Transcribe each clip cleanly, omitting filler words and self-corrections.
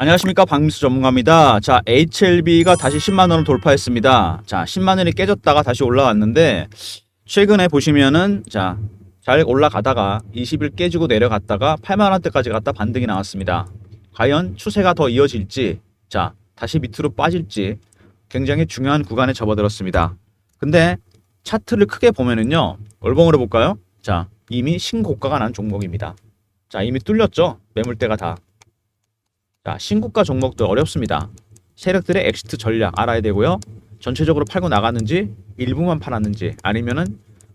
안녕하십니까, 박민수 전문가입니다. 자, HLB가 다시 10만 원을 돌파했습니다. 자, 10만 원이 깨졌다가 다시 올라왔는데 최근에 보시면은 잘 올라가다가 20일 깨지고 내려갔다가 8만 원대까지 갔다 반등이 나왔습니다. 과연 추세가 더 이어질지, 다시 밑으로 빠질지 굉장히 중요한 구간에 접어들었습니다. 근데 차트를 크게 보면은요, 월봉으로 볼까요? 이미 신고가가 난 종목입니다. 이미 뚫렸죠? 매물대가 다. 신고가 종목도 어렵습니다. 세력들의 엑시트 전략 알아야 되고요. 전체적으로 팔고 나갔는지, 일부만 팔았는지, 아니면은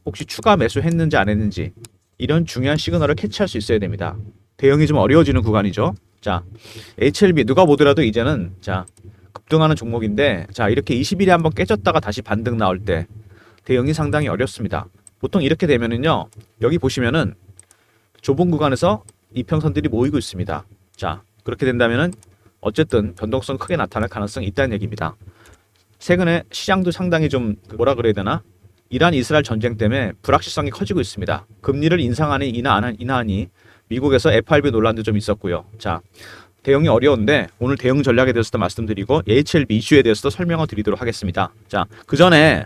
혹시 추가 매수했는지 안 했는지, 이런 중요한 시그널을 캐치할 수 있어야 됩니다. 대응이 좀 어려워지는 구간이죠. HLB 누가 보더라도 이제는 급등하는 종목인데, 이렇게 20일에 한번 깨졌다가 다시 반등 나올 때 대응이 상당히 어렵습니다. 보통 이렇게 되면은요, 여기 보시면은 좁은 구간에서 이평선들이 모이고 있습니다. 그렇게 된다면은 어쨌든 변동성 크게 나타날 가능성이 있다는 얘기입니다. 최근에 시장도 상당히 좀 뭐라 그래야 되나? 이란 이스라엘 전쟁 때문에 불확실성이 커지고 있습니다. 금리를 인상하니 인하하니 미국에서 FRB 논란도 좀 있었고요. 대응이 어려운데 오늘 대응 전략에 대해서도 말씀드리고 HLB 이슈에 대해서도 설명을 드리도록 하겠습니다. 그 전에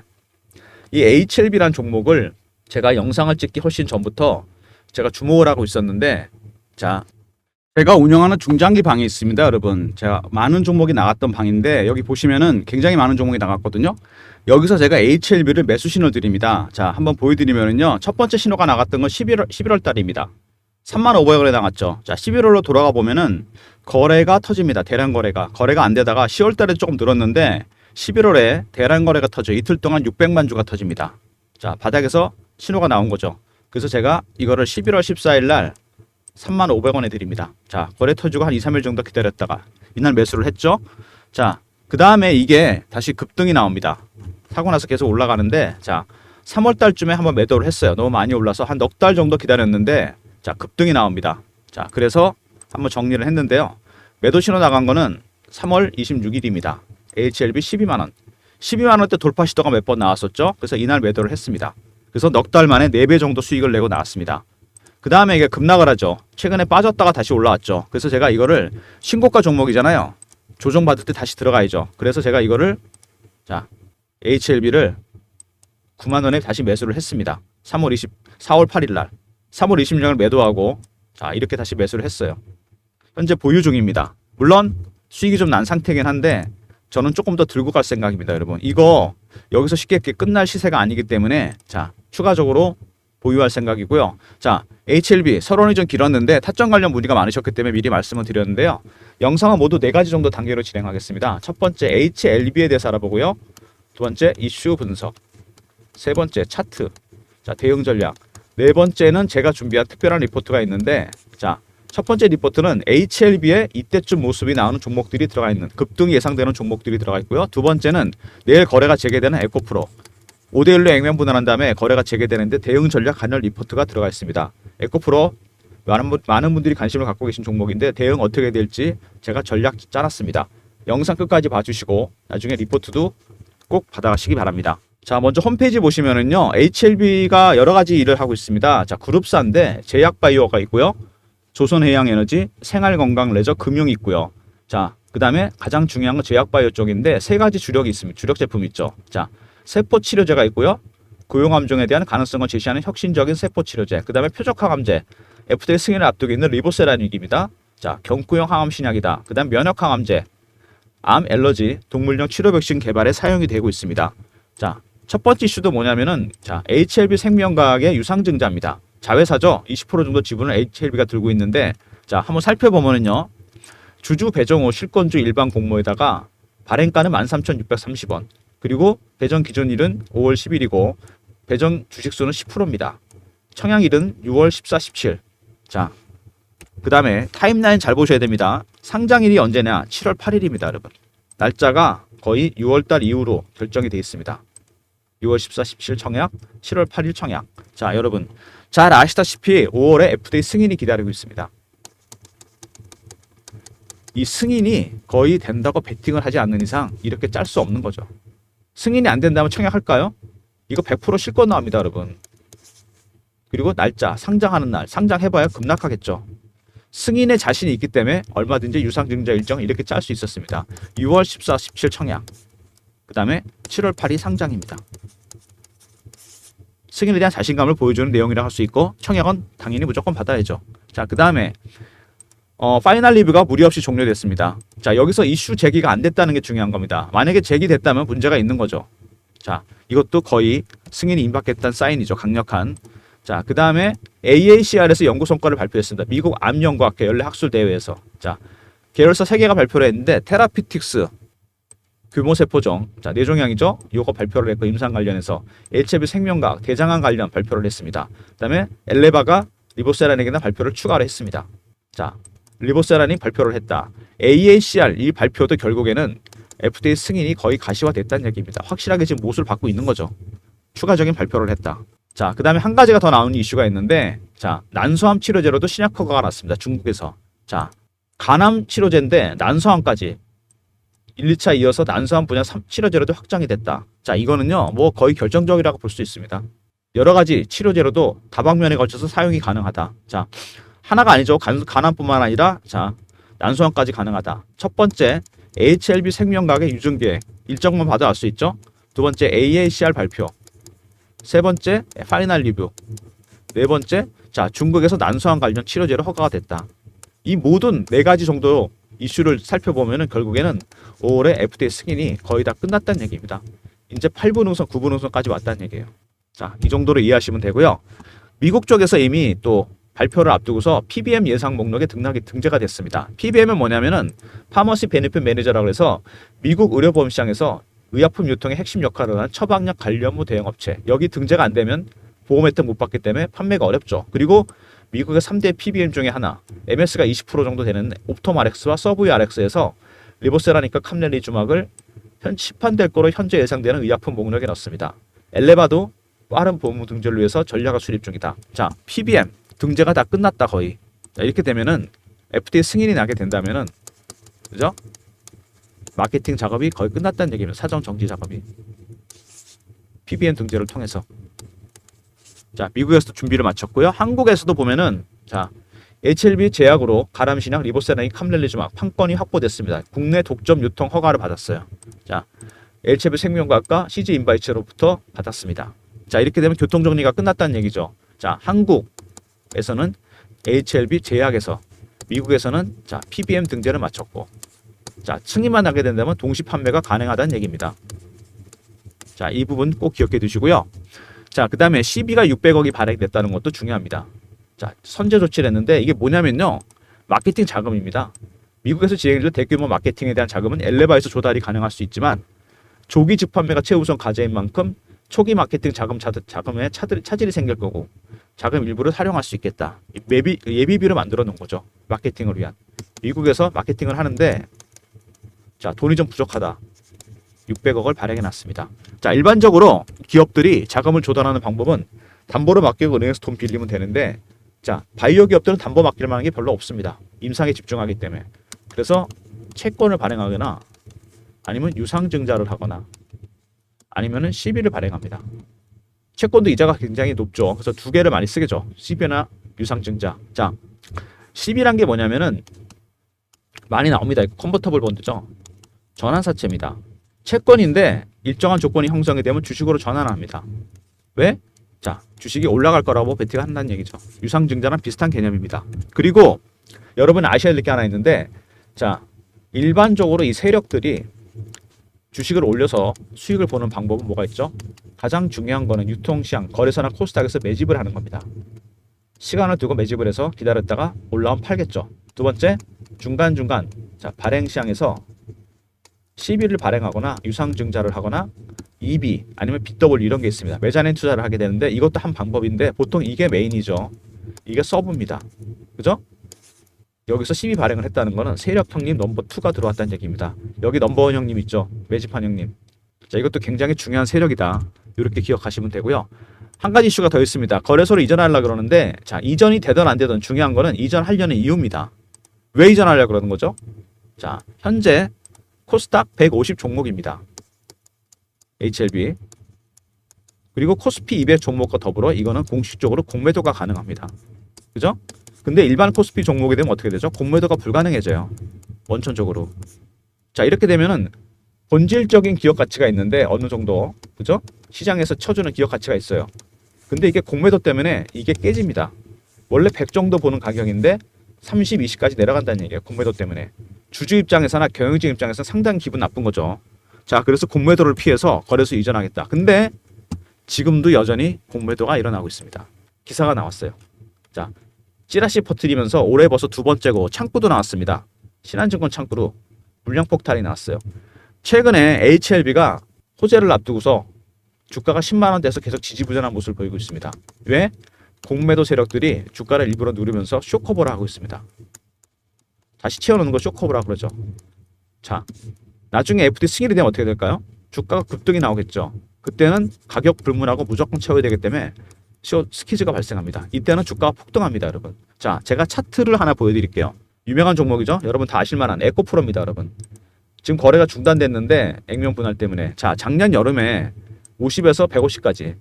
이 HLB란 종목을 제가 영상을 찍기 훨씬 전부터 제가 주목을 하고 있었는데, 제가 운영하는 중장기 방이 있습니다, 여러분. 제가 많은 종목이 나갔던 방인데 여기 보시면은 굉장히 많은 종목이 나갔거든요. 여기서 제가 HLB를 매수 신호 드립니다. 한번 보여드리면은요, 첫 번째 신호가 나갔던 건 11월 달입니다. 35,500원에 나갔죠. 11월로 돌아가 보면은 거래가 터집니다. 대량 거래가 안 되다가 10월 달에 조금 늘었는데 11월에 대량 거래가 터져 이틀 동안 600만 주가 터집니다. 바닥에서 신호가 나온 거죠. 그래서 제가 이거를 11월 14일 날 35,500원에 드립니다. 거래 터지고 한 2, 3일 정도 기다렸다가 이날 매수를 했죠. 그 다음에 이게 다시 급등이 나옵니다. 사고 나서 계속 올라가는데, 3월 달쯤에 한번 매도를 했어요. 너무 많이 올라서 한 넉 달 정도 기다렸는데, 급등이 나옵니다. 그래서 한번 정리를 했는데요. 매도 신호 나간 거는 3월 26일입니다. HLB 12만원. 12만원대 돌파 시도가 몇 번 나왔었죠. 그래서 이날 매도를 했습니다. 그래서 넉 달 만에 4배 정도 수익을 내고 나왔습니다. 그 다음에 이게 급락을 하죠. 최근에 빠졌다가 다시 올라왔죠. 그래서 제가 이거를 신고가 종목이잖아요. 조정받을 때 다시 들어가야죠. 그래서 제가 이거를 HLB를 9만 원에 다시 매수를 했습니다. 4월 8일 날 3월 26일 매도하고 이렇게 다시 매수를 했어요. 현재 보유 중입니다. 물론 수익이 좀 난 상태긴 한데 저는 조금 더 들고 갈 생각입니다, 여러분. 이거 여기서 쉽게 끝날 시세가 아니기 때문에 추가적으로 보유할 생각이고요. HLB 서론이 좀 길었는데 타점 관련 문의가 많으셨기 때문에 미리 말씀을 드렸는데요. 영상은 모두 4가지 정도 단계로 진행하겠습니다. 첫 번째 HLB에 대해서 알아보고요. 두 번째 이슈 분석, 세 번째 차트, 대응 전략, 네 번째는 제가 준비한 특별한 리포트가 있는데, 첫 번째 리포트는 HLB의 이때쯤 모습이 나오는 종목들이 들어가 있는, 급등이 예상되는 종목들이 들어가 있고요. 두 번째는 내일 거래가 재개되는 에코프로 5대1로 액면 분할한 다음에 거래가 재개되는데 대응 전략 관련 리포트가 들어가 있습니다. 에코프로 많은 분들이 관심을 갖고 계신 종목인데 대응 어떻게 될지 제가 전략 짜놨습니다. 영상 끝까지 봐주시고 나중에 리포트도 꼭 받아가시기 바랍니다. 먼저 홈페이지 보시면은요, HLB가 여러 가지 일을 하고 있습니다. 그룹사인데 제약바이오가 있고요, 조선해양에너지, 생활건강레저, 금융이 있고요. 그 다음에 가장 중요한 건 제약바이오 쪽인데 3가지 주력이 있습니다. 주력 제품이 있죠. 세포치료제가 있고요, 고용암종에 대한 가능성을 제시하는 혁신적인 세포치료제, 그 다음에 표적항암제, FDA 승인을 앞두고 있는 리보세라닉입니다. 경구용 항암 신약이다. 그 다음 면역항암제, 암, 알러지, 동물용 치료 백신 개발에 사용이 되고 있습니다. 첫 번째 이슈도 뭐냐면은 HLB 생명과학의 유상증자입니다. 자회사죠. 20% 정도 지분을 HLB가 들고 있는데, 한번 살펴보면은요, 주주 배정 후 실권주 일반 공모에다가 발행가는 13,630원, 그리고 배정 기준일은 5월 10일이고 배정 주식수는 10%입니다. 청약일은 6월 14, 17. 그 다음에 타임라인 잘 보셔야 됩니다. 상장일이 언제냐? 7월 8일입니다, 여러분. 날짜가 거의 6월달 이후로 결정이 되어 있습니다. 6월 14, 17 청약, 7월 8일 청약. 여러분 잘 아시다시피 5월에 FDA 승인이 기다리고 있습니다. 이 승인이 거의 된다고 베팅을 하지 않는 이상 이렇게 짤 수 없는 거죠. 승인이 안 된다면 청약할까요? 이거 100% 실권 나옵니다, 여러분. 그리고 날짜, 상장하는 날, 상장해봐야 급락하겠죠. 승인에 자신이 있기 때문에 얼마든지 유상증자 일정 이렇게 짤 수 있었습니다. 6월 14, 17 청약. 그 다음에 7월 8일 상장입니다. 승인에 대한 자신감을 보여주는 내용이라 할 수 있고 청약은 당연히 무조건 받아야죠. 자, 그 다음에 파이널 리뷰가 무리 없이 종료됐습니다. 자, 여기서 이슈 제기가 안 됐다는 게 중요한 겁니다. 만약에 제기됐다면 문제가 있는 거죠. 자, 이것도 거의 승인이 임박했다는 사인이죠. 강력한. 자, 그 다음에 AACR에서 연구 성과를 발표했습니다. 미국 암연구학 계열의 학술 대회에서. 자, 계열사 3개가 발표를 했는데 테라피틱스 규모 세포종, 자, 뇌종양이죠. 요거 발표를 했고 임상 관련해서 HLB 생명과학 대장암 관련 발표를 했습니다. 그다음에 엘레바가 리보세란에게는 발표를 추가를 했습니다. 자, 리보세란이 발표를 했다. AACR 이 발표도 결국에는 FDA 승인이 거의 가시화됐다는 얘기입니다. 확실하게 지금 못을 받고 있는 거죠. 추가적인 발표를 했다. 자, 그 다음에 한 가지가 더 나오는 이슈가 있는데, 자, 난소암 치료제로도 신약 허가가 났습니다. 중국에서. 자, 간암 치료제인데 난소암까지 1, 2차 이어서 난소암 분야 치료제로도 확정이 됐다. 자, 이거는요, 뭐 거의 결정적이라고 볼 수 있습니다. 여러 가지 치료제로도 다방면에 걸쳐서 사용이 가능하다. 자, 하나가 아니죠. 간암뿐만 아니라, 자, 난소암까지 가능하다. 첫 번째, HLB 생명과학의 유증계획 일정만 봐도 알 수 있죠. 두 번째, AACR 발표. 세 번째, 파이널 리뷰. 네 번째, 자, 중국에서 난소암 관련 치료제로 허가가 됐다. 이 모든 4가지 정도 이슈를 살펴보면은 결국에는 5월에 FDA 승인이 거의 다 끝났다는 얘기입니다. 이제 8분응선, 9분응선까지 왔다는 얘기예요. 자, 이 정도로 이해하시면 되고요. 미국 쪽에서 이미 또 발표를 앞두고서 PBM 예상 목록에 등재가 됐습니다. PBM은 뭐냐면은 파머시 베네핏 매니저라고 해서 미국 의료보험 시장에서 의약품 유통의 핵심 역할을 하는 처방약 관련무 대행업체. 여기 등재가 안 되면 보험 혜택 못 받기 때문에 판매가 어렵죠. 그리고 미국의 3대 PBM 중에 하나, MS가 20% 정도 되는 옵톰RX와 서브이RX에서 리보세라니까 캄렐리주막을 시판될 거로 현재 예상되는 의약품 목록에 넣습니다. 엘레바도 빠른 보험 등재를 위해서 전략을 수립 중이다. 자, PBM 등재가 다 끝났다 거의. 자, 이렇게 되면은 FDA 승인이 나게 된다면은, 그죠? 마케팅 작업이 거의 끝났다는 얘기입니다. 사전 정지 작업이. PBM 등재를 통해서. 자, 미국에서도 준비를 마쳤고요. 한국에서도 보면은, 자, HLB 제약으로 가람신약 리보세라닌 캄렐리주막 판권이 확보됐습니다. 국내 독점 유통 허가를 받았어요. 자, HLB 생명과학과 CG 인바이츠로부터 받았습니다. 자, 이렇게 되면 교통 정리가 끝났다는 얘기죠. 자, 한국에서는 HLB 제약에서, 미국에서는 자, PBM 등재를 마쳤고, 자, 승인만 하게 된다면 동시 판매가 가능하다는 얘기입니다. 자, 이 부분 꼭 기억해 두시고요. 자, 그 다음에 CB가 600억이 발행됐다는 것도 중요합니다. 자, 선제 조치를 했는데 이게 뭐냐면요, 마케팅 자금입니다. 미국에서 진행된 대규모 마케팅에 대한 자금은 엘레바에서 조달이 가능할 수 있지만 조기 직판매가 최우선 과제인 만큼 초기 마케팅 자금에 차질이 생길 거고 자금 일부를 활용할 수 있겠다. 예비비로 만들어 놓은 거죠. 마케팅을 위한. 미국에서 마케팅을 하는데, 자, 돈이 좀 부족하다. 600억을 발행해 놨습니다. 자, 일반적으로 기업들이 자금을 조달하는 방법은 담보로 맡기고 은행에서 돈 빌리면 되는데, 자, 바이오 기업들은 담보 맡길 만한 게 별로 없습니다. 임상에 집중하기 때문에. 그래서 채권을 발행하거나 아니면 유상증자를 하거나 아니면은 CB를 발행합니다. 채권도 이자가 굉장히 높죠. 그래서 2개를 많이 쓰겠죠. CB나 유상증자. 자, CB란 게 뭐냐면은 많이 나옵니다. 컨버터블 본드죠. 전환사채입니다. 채권인데 일정한 조건이 형성이 되면 주식으로 전환합니다. 왜? 자, 주식이 올라갈 거라고 베팅을 한다는 얘기죠. 유상증자랑 비슷한 개념입니다. 그리고 여러분 아셔야 될 게 하나 있는데, 자, 일반적으로 이 세력들이 주식을 올려서 수익을 보는 방법은 뭐가 있죠? 가장 중요한 거는 유통시장, 거래소나 코스닥에서 매집을 하는 겁니다. 시간을 두고 매집을 해서 기다렸다가 올라오면 팔겠죠. 두 번째, 중간중간, 자, 발행시장에서 CB를 발행하거나 유상증자를 하거나 EB 아니면 BW 이런 게 있습니다. 매자낸 투자를 하게 되는데 이것도 한 방법인데 보통 이게 메인이죠. 이게 서브입니다. 그죠? 여기서 CB 발행을 했다는 거는 세력 형님 넘버 2가 들어왔다는 얘기입니다. 여기 넘버 1 형님 있죠. 매집한 형님. 자, 이것도 굉장히 중요한 세력이다. 이렇게 기억하시면 되고요. 한 가지 이슈가 더 있습니다. 거래소로 이전하려고 그러는데, 자, 이전이 되든 안 되든 중요한 거는 이전하려는 이유입니다. 왜 이전하려고 그러는 거죠? 자, 현재 코스닥 150 종목입니다. HLB. 그리고 코스피 200 종목과 더불어 이거는 공식적으로 공매도가 가능합니다. 그죠? 근데 일반 코스피 종목이 되면 어떻게 되죠? 공매도가 불가능해져요. 원천적으로. 자, 이렇게 되면은 본질적인 기업 가치가 있는데 어느 정도, 그죠? 시장에서 쳐주는 기업 가치가 있어요. 근데 이게 공매도 때문에 이게 깨집니다. 원래 100 정도 보는 가격인데 30, 20까지 내려간다는 얘기예요. 공매도 때문에. 주주 입장에서나 경영진 입장에서 상당히 기분 나쁜 거죠. 자, 그래서 공매도를 피해서 거래소 이전하겠다. 근데 지금도 여전히 공매도가 일어나고 있습니다. 기사가 나왔어요. 자, 찌라시 퍼뜨리면서 올해 벌써 두 번째고 창구도 나왔습니다. 신한증권 창구로 물량 폭탄이 나왔어요. 최근에 HLB가 호재를 앞두고서 주가가 10만 원대에서 계속 지지부진한 모습을 보이고 있습니다. 왜? 공매도 세력들이 주가를 일부러 누르면서 쇼커버를 하고 있습니다. 다시 채워놓는 거 쇼커버라고 그러죠. 자, 나중에 FD 승인이 되면 어떻게 될까요? 주가가 급등이 나오겠죠. 그때는 가격 불문하고 무조건 채워야 되기 때문에 스퀴즈가 발생합니다. 이때는 주가가 폭등합니다, 여러분. 자, 제가 차트를 하나 보여드릴게요. 유명한 종목이죠. 여러분 다 아실만한 에코프로입니다, 여러분. 지금 거래가 중단됐는데 액면 분할 때문에. 자, 작년 여름에 50에서 150까지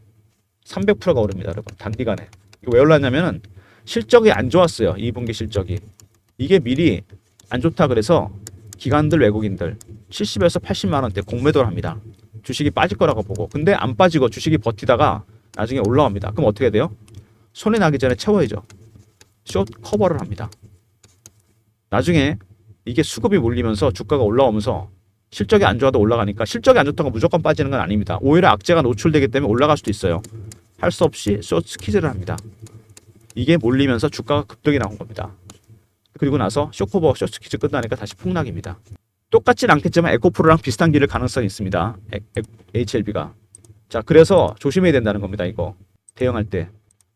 300%가 오릅니다, 여러분. 단기간에. 이거 왜 올랐냐면은 실적이 안 좋았어요. 2분기 실적이. 이게 미리 안 좋다 그래서 기관들, 외국인들 70에서 80만 원대 공매도를 합니다. 주식이 빠질 거라고 보고. 근데 안 빠지고 주식이 버티다가 나중에 올라옵니다. 그럼 어떻게 돼요? 손해 나기 전에 채워야죠. 숏 커버를 합니다. 나중에 이게 수급이 몰리면서 주가가 올라오면서 실적이 안 좋아도 올라가니까, 실적이 안 좋다고 무조건 빠지는 건 아닙니다. 오히려 악재가 노출되기 때문에 올라갈 수도 있어요. 할 수 없이 숏 스퀴즈를 합니다. 이게 몰리면서 주가가 급등이 나온 겁니다. 그리고 나서 쇼커버 숏 스퀴즈 끝나니까 다시 폭락입니다. 똑같진 않겠지만 에코프로랑 비슷한 길을 가능성이 있습니다. HLB가. 자, 그래서 조심해야 된다는 겁니다. 이거 대응할 때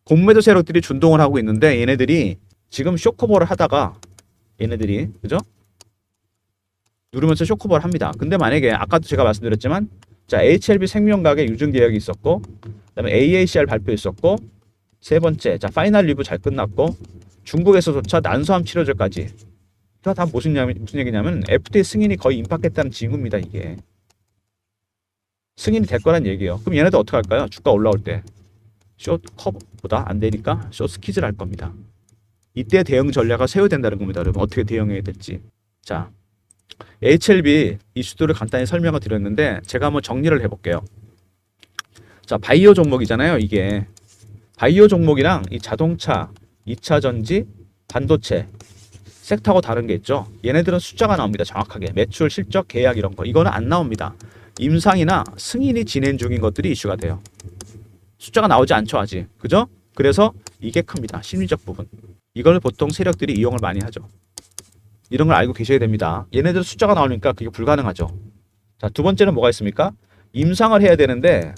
공매도 세력들이 준동을 하고 있는데 얘네들이 지금 쇼커버를 하다가 얘네들이, 그죠? 누르면서 쇼커버를 합니다. 근데 만약에 아까도 제가 말씀드렸지만, 자, HLB 생명과학의 유증 계약이 있었고, 그다음에 AACR 발표 있었고, 세 번째, 자, 파이널 리뷰 잘 끝났고, 중국에서조차 난소암 치료제까지. 다 무슨 얘기냐면 FDA 승인이 거의 임박했다는 징후입니다. 이게 승인이 될 거란 얘기예요. 그럼 얘네들 어떻게 할까요? 주가 올라올 때 숏 커버보다 안 되니까 숏 스퀴즈를 할 겁니다. 이때 대응 전략을 세워야 된다는 겁니다. 여러분 어떻게 대응해야 될지. 자, HLB 이슈들을 간단히 설명을 드렸는데 제가 한번 정리를 해볼게요. 자, 바이오 종목이잖아요. 이게 바이오 종목이랑 이 자동차, 2차 전지, 반도체 섹터하고 다른 게 있죠. 얘네들은 숫자가 나옵니다. 정확하게 매출, 실적, 계약 이런 거. 이거는 안 나옵니다. 임상이나 승인이 진행 중인 것들이 이슈가 돼요. 숫자가 나오지 않죠, 아직. 그죠? 그래서 이게 큽니다. 심리적 부분. 이걸 보통 세력들이 이용을 많이 하죠. 이런 걸 알고 계셔야 됩니다. 얘네들 숫자가 나오니까 그게 불가능하죠. 자, 두 번째는 뭐가 있습니까? 임상을 해야 되는데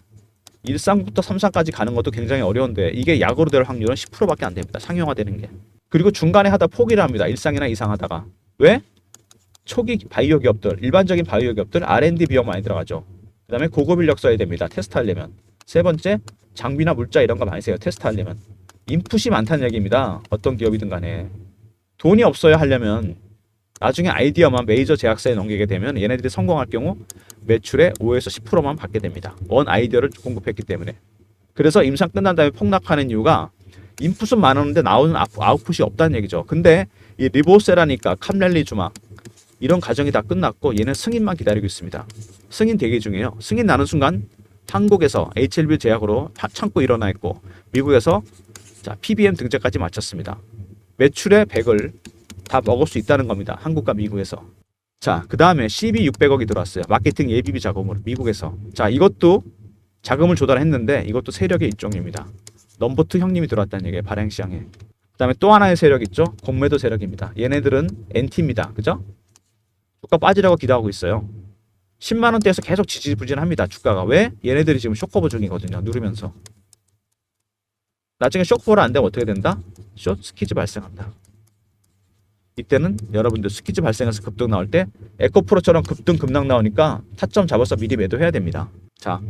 1상부터 3상까지 가는 것도 굉장히 어려운데 이게 약으로 될 확률은 10%밖에 안 됩니다. 상용화되는 게. 그리고 중간에 하다 포기를 합니다. 1상이나 2상 하다가. 왜? 초기 바이오 기업들, 일반적인 바이오 기업들 R&D 비용 많이 들어가죠. 그 다음에 고급 인력 써야 됩니다. 테스트 하려면. 세 번째, 장비나 물자 이런 거 많이 써요. 테스트 하려면. 인풋이 많다는 얘기입니다. 어떤 기업이든 간에. 돈이 없어야 하려면 나중에 아이디어만 메이저 제약사에 넘기게 되면 얘네들이 성공할 경우 매출의 5에서 10%만 받게 됩니다. 원 아이디어를 공급했기 때문에. 그래서 임상 끝난 다음에 폭락하는 이유가 인풋은 많았는데 나오는 아웃풋이 없다는 얘기죠. 근데 이 리보세라니까 캄렐리 주막 이런 과정이 다 끝났고 얘는 승인만 기다리고 있습니다. 승인 대기 중이에요. 승인 나는 순간 한국에서 HLB 제약으로 창고 일어나 있고 미국에서 자, PBM 등재까지 마쳤습니다. 매출의 100을 다 먹을 수 있다는 겁니다. 한국과 미국에서. 자, 그 다음에 CB 600억이 들어왔어요. 마케팅 예비비 자금으로 미국에서. 자, 이것도 자금을 조달했는데 이것도 세력의 일종입니다. 넘버2 형님이 들어왔다는 얘기예요. 발행시장에. 그 다음에 또 하나의 세력 있죠. 공매도 세력입니다. 얘네들은 NT입니다. 그죠? 주가 빠지라고 기대하고 있어요. 10만 원대에서 계속 지지부진합니다. 주가가. 왜? 얘네들이 지금 쇼커버 중이거든요. 누르면서. 나중에 쇼커버를 안 되면 어떻게 된다? 숏 스퀴즈 발생한다. 이때는 여러분들 스퀴즈 발생해서 급등 나올 때 에코프로처럼 급등 급락 나오니까 타점 잡아서 미리 매도해야 됩니다. 자,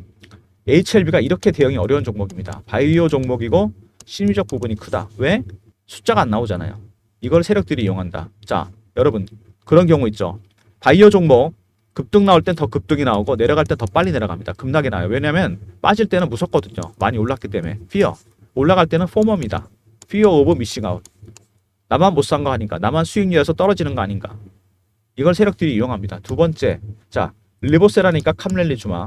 HLB가 이렇게 대응이 어려운 종목입니다. 바이오 종목이고 심리적 부분이 크다. 왜? 숫자가 안 나오잖아요. 이걸 세력들이 이용한다. 자, 여러분 그런 경우 있죠. 바이오 종목 급등 나올 땐 더 급등이 나오고 내려갈 땐 더 빨리 내려갑니다. 급락이 나요. 왜냐하면 빠질 때는 무섭거든요. 많이 올랐기 때문에. 피어. 올라갈 때는 포머입니다. Fear of missing out. 나만 못 산 거 아닌가? 나만 수익률에서 떨어지는 거 아닌가? 이걸 세력들이 이용합니다. 두 번째, 자, 리보세라니까 캄랠리 주마.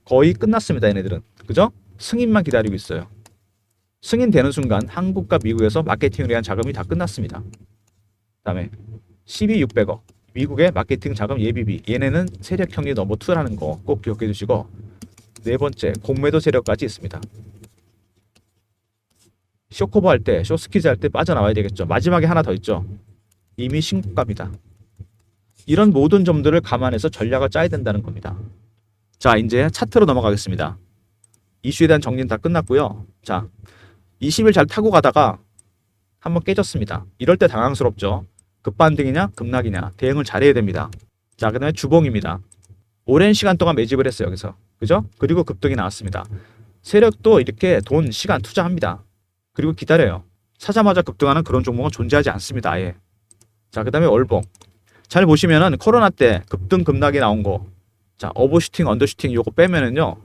거의 끝났습니다. 얘네들은. 그죠? 승인만 기다리고 있어요. 승인되는 순간 한국과 미국에서 마케팅을 위한 자금이 다 끝났습니다. 그다음에 12,600억. 미국의 마케팅 자금 예비비. 얘네는 세력형이 넘버 2라는 거 꼭 기억해 주시고, 네 번째, 공매도 세력까지 있습니다. 쇼커버 할 때, 쇼스키즈 할 때 빠져나와야 되겠죠. 마지막에 하나 더 있죠. 이미 신고가입니다. 이런 모든 점들을 감안해서 전략을 짜야 된다는 겁니다. 자, 이제 차트로 넘어가겠습니다. 이슈에 대한 정리는 다 끝났고요. 자, 20일 잘 타고 가다가 한번 깨졌습니다. 이럴 때 당황스럽죠. 급반등이냐 급락이냐 대응을 잘해야 됩니다. 자, 그 다음에 주봉입니다. 오랜 시간 동안 매집을 했어요. 여기서. 그죠? 그리고 급등이 나왔습니다. 세력도 이렇게 돈, 시간 투자합니다. 그리고 기다려요. 사자마자 급등하는 그런 종목은 존재하지 않습니다. 아예. 자, 그 다음에 월봉. 잘 보시면은 코로나 때 급등 급락이 나온 거. 자, 오버슈팅, 언더슈팅 요거 빼면은요.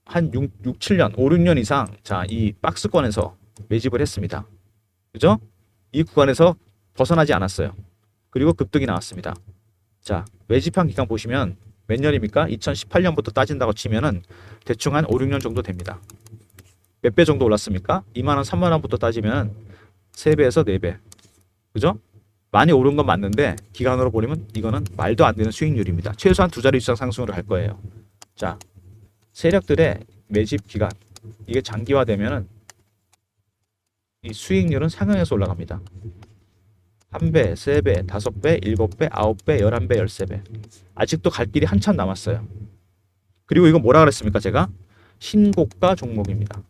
한 7년, 5, 6년 이상 자, 이 박스권에서 매집을 했습니다. 그죠? 이 구간에서 벗어나지 않았어요. 그리고 급등이 나왔습니다. 자, 매집한 기간 보시면 몇 년입니까? 2018년부터 따진다고 치면은 대충 한 5, 6년 정도 됩니다. 몇 배 정도 올랐습니까? 2만원, 3만원부터 따지면 3배에서 4배. 그죠? 많이 오른 건 맞는데 기간으로 보면 이거는 말도 안 되는 수익률입니다. 최소한 2자리 이상 상승으로 갈 거예요. 자, 세력들의 매집 기간 이게 장기화되면은 이 수익률은 상향해서 올라갑니다. 1배, 3배, 5배, 7배, 9배, 11배, 13배. 아직도 갈 길이 한참 남았어요. 그리고 이거 뭐라 그랬습니까? 제가 신고가 종목입니다.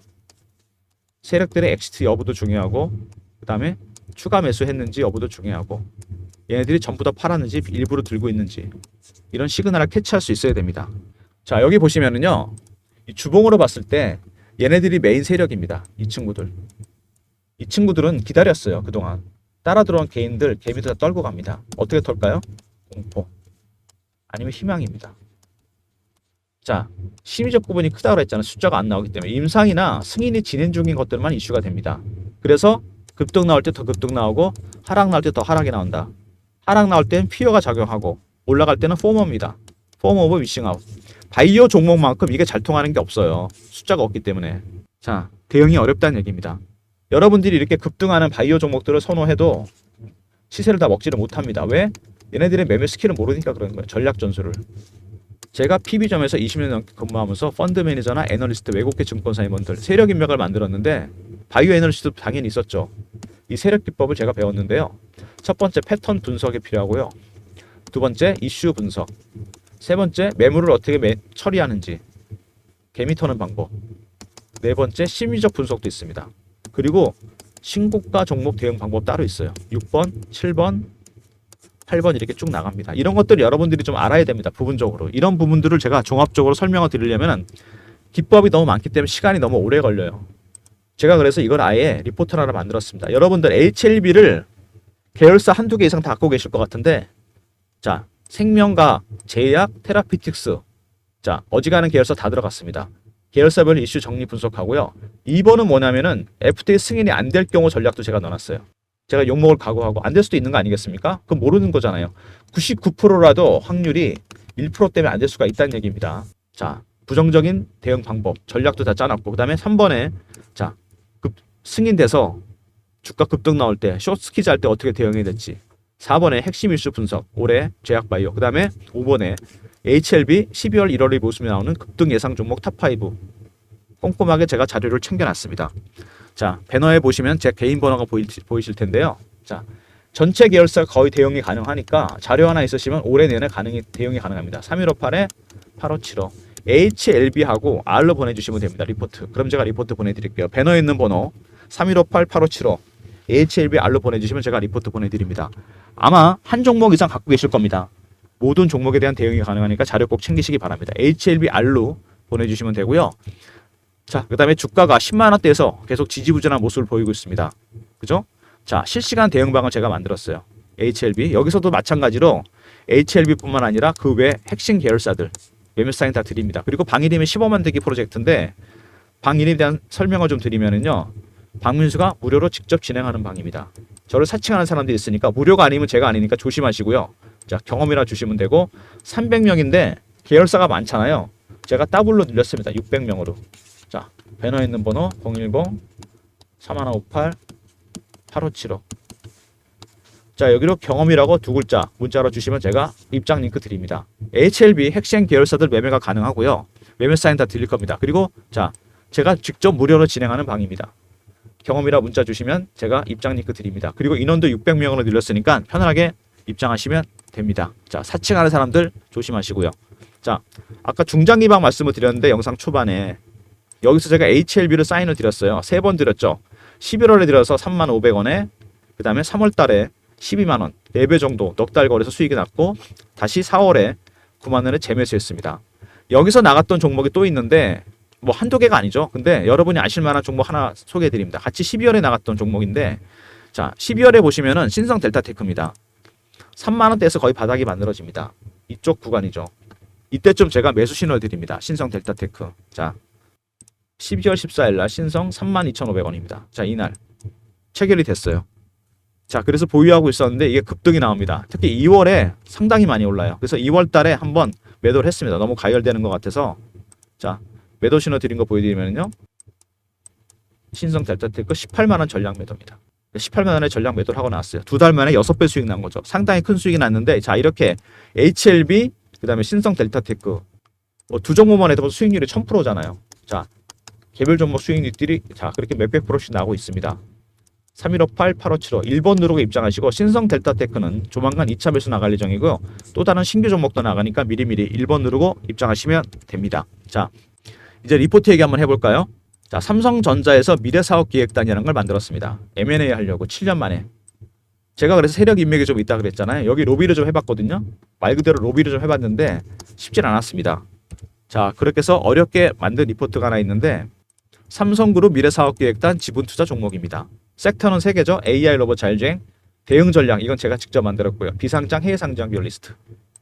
세력들의 엑시트 여부도 중요하고 그 다음에 추가 매수했는지 여부도 중요하고 얘네들이 전부 다 팔았는지 일부러 들고 있는지 이런 시그널을 캐치할 수 있어야 됩니다. 자, 여기 보시면은요. 이 주봉으로 봤을 때 얘네들이 메인 세력입니다. 이 친구들. 이 친구들은 기다렸어요. 그동안. 따라 들어온 개인들 개미들 다 떨고 갑니다. 어떻게 털까요? 공포. 아니면 희망입니다. 자, 심리적 부분이 크다고 했잖아요. 숫자가 안 나오기 때문에. 임상이나 승인이 진행 중인 것들만 이슈가 됩니다. 그래서 급등 나올 때 더 급등 나오고 하락 나올 때 더 하락이 나온다. 하락 나올 때는 피어가 작용하고 올라갈 때는 포머입니다. 포머 오브 위싱아웃. 바이오 종목만큼 이게 잘 통하는 게 없어요. 숫자가 없기 때문에. 자, 대응이 어렵다는 얘기입니다. 여러분들이 이렇게 급등하는 바이오 종목들을 선호해도 시세를 다 먹지를 못합니다. 왜? 얘네들의 매매 스킬을 모르니까 그런 거예요. 전략 전술을. 제가 PB점에서 20년 넘게 근무하면서 펀드 매니저나 애널리스트, 외국계 증권사 임원들 세력 인맥을 만들었는데 바이오 애널리스트도 당연히 있었죠. 이 세력 기법을 제가 배웠는데요. 첫 번째 패턴 분석이 필요하고요. 두 번째 이슈 분석. 세 번째 매물을 어떻게 처리하는지. 개미 터는 방법. 네 번째 심리적 분석도 있습니다. 그리고 신고가 종목 대응 방법 따로 있어요. 6번, 7번, 8번 이렇게 쭉 나갑니다. 이런 것들 여러분들이 좀 알아야 됩니다. 부분적으로. 이런 부분들을 제가 종합적으로 설명을 드리려면 기법이 너무 많기 때문에 시간이 너무 오래 걸려요. 제가 그래서 이걸 아예 리포트를 하나 만들었습니다. 여러분들 HLB를 계열사 한두 개 이상 다 갖고 계실 것 같은데 자, 생명과 제약, 테라피틱스 자, 어지간한 계열사 다 들어갔습니다. 계열사별 이슈 정리 분석하고요. 2번은 뭐냐면은 FTA 승인이 안 될 경우 전략도 제가 넣어놨어요. 제가 욕먹을 각오하고 안 될 수도 있는 거 아니겠습니까? 그건 모르는 거잖아요. 99%라도 확률이 1% 때문에 안 될 수가 있다는 얘기입니다. 자, 부정적인 대응 방법, 전략도 다 짜놨고 그 다음에 3번에 자, 승인돼서 주가 급등 나올 때 숏스키즈 할 때 어떻게 대응해야 될지 4번에 핵심 이슈 분석, 올해 제약바이오 그 다음에 5번에 HLB 12월 1월의 모습이 나오는 급등 예상 종목 탑5 꼼꼼하게 제가 자료를 챙겨놨습니다. 자, 배너에 보시면 제 개인 번호가 보이실 텐데요. 자, 전체 계열사 거의 대응이 가능하니까 자료 하나 있으시면 올해 내내 대응이 가능합니다. 3158에 8575 HLB하고 R로 보내주시면 됩니다. 리포트. 그럼 제가 리포트 보내드릴게요. 배너에 있는 번호 3158, 8575 HLB R로 보내주시면 제가 리포트 보내드립니다. 아마 한 종목 이상 갖고 계실 겁니다. 모든 종목에 대한 대응이 가능하니까 자료 꼭 챙기시기 바랍니다. HLB R로 보내주시면 되고요. 자, 그 다음에 주가가 10만원대에서 계속 지지부진한 모습을 보이고 있습니다. 그죠? 자, 실시간 대응방을 제가 만들었어요. HLB. 여기서도 마찬가지로 HLB뿐만 아니라 그 외 핵심 계열사들 매매 사인 다 드립니다. 그리고 방일임의 15만 대기 프로젝트인데 방일임에 대한 설명을 좀 드리면은요. 박민수가 무료로 직접 진행하는 방입니다. 저를 사칭하는 사람들이 있으니까 무료가 아니면 제가 아니니까 조심하시고요. 자, 경험이라 주시면 되고 300명인데 계열사가 많잖아요. 제가 더블로 늘렸습니다. 600명으로. 자, 배너에 있는 번호 010-3158-8575. 자, 여기로 경험이라고 두 글자 문자로 주시면 제가 입장 링크 드립니다. HLB 핵심 계열사들 매매가 가능하고요. 매매 사인 다 드릴 겁니다. 그리고 자, 제가 직접 무료로 진행하는 방입니다. 경험이라 문자 주시면 제가 입장 링크 드립니다. 그리고 인원도 600명으로 늘렸으니까 편안하게 입장하시면 됩니다. 자, 사칭하는 사람들 조심하시고요. 자, 아까 중장기방 말씀을 드렸는데 영상 초반에 여기서 제가 HLB를 사인을 드렸어요. 3번 드렸죠. 11월에 들어서 35,000원에 그 다음에 3월달에 12만원, 4배 정도 넉 달 거래서 수익이 났고 다시 4월에 9만원에 재매수했습니다. 여기서 나갔던 종목이 또 있는데 뭐 한두 개가 아니죠. 근데 여러분이 아실 만한 종목 하나 소개해 드립니다. 같이 12월에 나갔던 종목인데 자, 12월에 보시면은 신성 델타테크입니다. 3만원대에서 거의 바닥이 만들어집니다. 이쪽 구간이죠. 이때쯤 제가 매수 신호를 드립니다. 신성 델타테크. 자, 12월 14일 날 신성 32,500원입니다. 자, 이날 체결이 됐어요. 자, 그래서 보유하고 있었는데 이게 급등이 나옵니다. 특히 2월에 상당히 많이 올라요. 그래서 2월 달에 한번 매도를 했습니다. 너무 가열되는 것 같아서. 자, 매도 신호 드린 거 보여드리면요. 신성 델타테크 18만원 전량 매도입니다. 18만원에 전량 매도를 하고 나왔어요. 2달 만에 6배 수익 난 거죠. 상당히 큰 수익이 났는데 자, 이렇게 HLB 그 다음에 신성 델타테크 두 종목만 해도 수익률이 1000%잖아요. 자, 개별 종목 수익률들이 자, 그렇게 몇백 프로씩 나오고 있습니다. 3158-8575 1번 누르고 입장하시고 신성 델타테크는 조만간 2차 매수 나갈 예정이고요. 또 다른 신규 종목도 나가니까 미리미리 1번 누르고 입장하시면 됩니다. 자, 이제 리포트 얘기 한번 해볼까요? 자, 삼성전자에서 미래사업기획단이라는 걸 만들었습니다. M&A 하려고 7년 만에. 제가 그래서 세력 인맥이 좀 있다 그랬잖아요. 여기 로비를 좀 해봤거든요. 말 그대로 로비를 좀 해봤는데 쉽진 않았습니다. 자, 그렇게 해서 어렵게 만든 리포트가 하나 있는데 삼성그룹 미래사업기획단 지분투자 종목입니다. 섹터는 3개죠. AI 로봇 자율주행, 대응 전략, 이건 제가 직접 만들었고요. 비상장, 해외 상장별 리스트.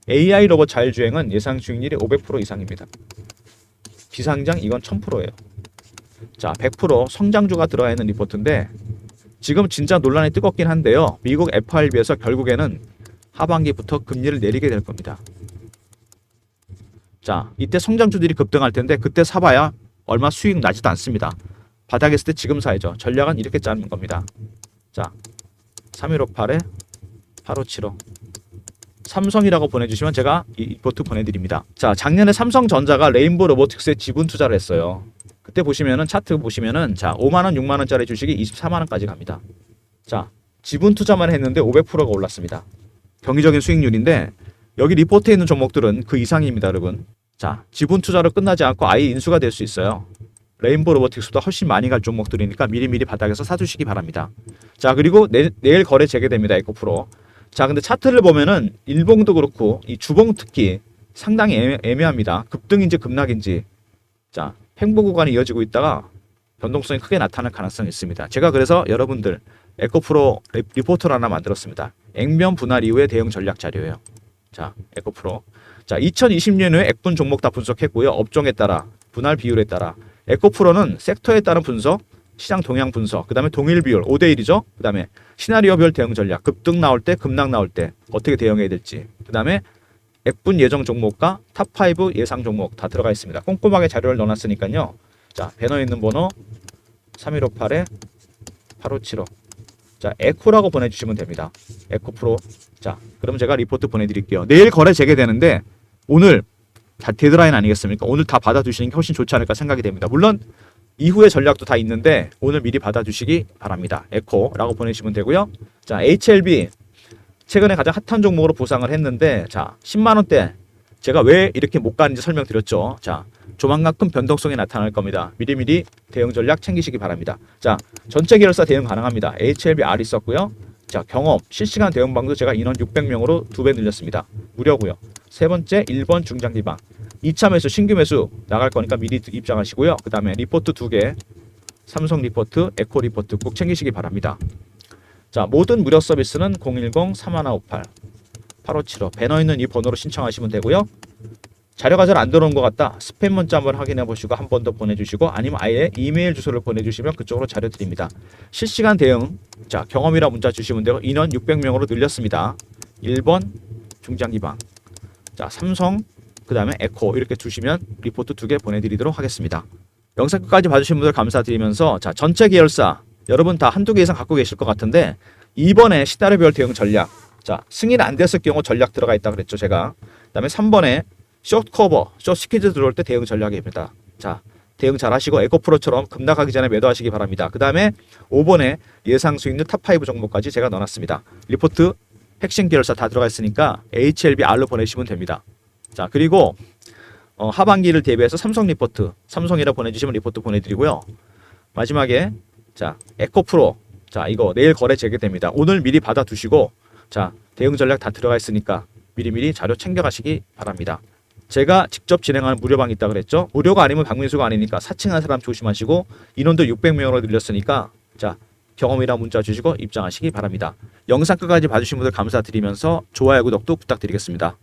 AI 로봇 자율주행은 예상 수익률이 500% 이상입니다. 비상장, 이건 1000%예요. 자, 100% 성장주가 들어가 있는 리포트인데 지금 진짜 논란이 뜨겁긴 한데요. 미국 FRB에서 결국에는 하반기부터 금리를 내리게 될 겁니다. 자, 이때 성장주들이 급등할 텐데 그때 사봐야 얼마 수익 나지도 않습니다. 바닥에 있을 때 지금 사야죠. 전략은 이렇게 짜는 겁니다. 자, 3158-8575 삼성이라고 보내주시면 제가 이 리포트 보내드립니다. 자, 작년에 삼성전자가 레인보우 로보틱스에 지분 투자를 했어요. 그때 보시면은 차트 보시면은 자, 5만원, 6만원짜리 주식이 24만원까지 갑니다. 자, 지분 투자만 했는데 500%가 올랐습니다. 경이적인 수익률인데 여기 리포트에 있는 종목들은 그 이상입니다, 여러분. 자, 지분 투자로 끝나지 않고 아예 인수가 될 수 있어요. 레인보우 로보틱스보다 훨씬 많이 갈 종목들이니까 미리미리 바닥에서 사주시기 바랍니다. 자, 그리고 내일 거래 재개됩니다. 에코프로. 자, 근데 차트를 보면은 일봉도 그렇고 이 주봉 특히 상당히 애매합니다. 급등인지 급락인지. 자, 횡보 구간이 이어지고 있다가 변동성이 크게 나타날 가능성이 있습니다. 제가 그래서 여러분들 에코프로 리포트를 하나 만들었습니다. 액면 분할 이후의 대응 전략 자료예요. 자, 에코프로. 자, 2020년 후에 액분 종목 다 분석했고요. 업종에 따라, 분할 비율에 따라. 에코프로는 섹터에 따른 분석, 시장 동향 분석, 그 다음에 동일 비율 5대1이죠. 그 다음에 시나리오별 대응 전략, 급등 나올 때, 급락 나올 때 어떻게 대응해야 될지. 그 다음에 액분 예정 종목과 탑5 예상 종목 다 들어가 있습니다. 꼼꼼하게 자료를 넣어놨으니까요. 자, 배너에 있는 번호 3158-8575. 자, 에코라고 보내주시면 됩니다. 에코프로. 자, 그럼 제가 리포트 보내드릴게요. 내일 거래 재개되는데 오늘 다 데드라인 아니겠습니까? 오늘 다 받아두시는 게 훨씬 좋지 않을까 생각이 됩니다. 물론 이후의 전략도 다 있는데 오늘 미리 받아두시기 바랍니다. 에코라고 보내시면 되고요. 자, HLB 최근에 가장 핫한 종목으로 보상을 했는데 자, 10만원대 제가 왜 이렇게 못 가는지 설명드렸죠. 자, 조만간 큰 변동성이 나타날 겁니다. 미리미리 대응 전략 챙기시기 바랍니다. 자, 전체 계열사 대응 가능합니다. HLB R 있었고요. 자, 경험 실시간 대응 방도 제가 인원 600명으로 2배 늘렸습니다. 무료고요. 세 번째 1번 중장기방 2차 매수 신규 매수 나갈 거니까 미리 입장하시고요. 그 다음에 리포트 2개 삼성 리포트, 에코 리포트 꼭 챙기시기 바랍니다. 자, 모든 무료 서비스는 010-3158-8575 배너 있는 이 번호로 신청하시면 되고요. 자료가 잘 안 들어온 것 같다. 스팸 문자 한번 확인해 보시고 한 번 더 보내주시고 아니면 아예 이메일 주소를 보내주시면 그쪽으로 자료 드립니다. 실시간 대응. 자, 경험이라 문자 주시면 되고 인원 600명으로 늘렸습니다. 1번 중장기방. 자, 삼성 그 다음에 에코 이렇게 주시면 리포트 2개 보내드리도록 하겠습니다. 영상 끝까지 봐주신 분들 감사드리면서 자, 전체 계열사 여러분 다 한두 개 이상 갖고 계실 것 같은데 이번에 시나리오별 대응 전략. 자, 승인 안 됐을 경우 전략 들어가 있다 그랬죠 제가. 그 다음에 3번에 숏 커버, 숏 스퀴즈 들어올 때 대응 전략입니다. 자, 대응 잘 하시고 에코프로처럼 급락하기 전에 매도하시기 바랍니다. 그 다음에 5번에 예상 수익률 탑5 종목까지 제가 넣어놨습니다. 리포트 핵심 계열사 다 들어가 있으니까 HLB R로 보내시면 됩니다. 자, 그리고 하반기를 대비해서 삼성 리포트, 삼성이라 보내주시면 리포트 보내드리고요. 마지막에 자, 에코프로, 자, 이거 내일 거래 재개됩니다. 오늘 미리 받아두시고 자, 대응 전략 다 들어가 있으니까 미리미리 자료 챙겨가시기 바랍니다. 제가 직접 진행하는 무료방이 있다 그랬죠. 무료가 아니면 박민수가 아니니까 사칭한 사람 조심하시고 인원도 600명으로 늘렸으니까 자, 경험이라 문자 주시고 입장하시기 바랍니다. 영상 끝까지 봐주신 분들 감사드리면서 좋아요 구독도 부탁드리겠습니다.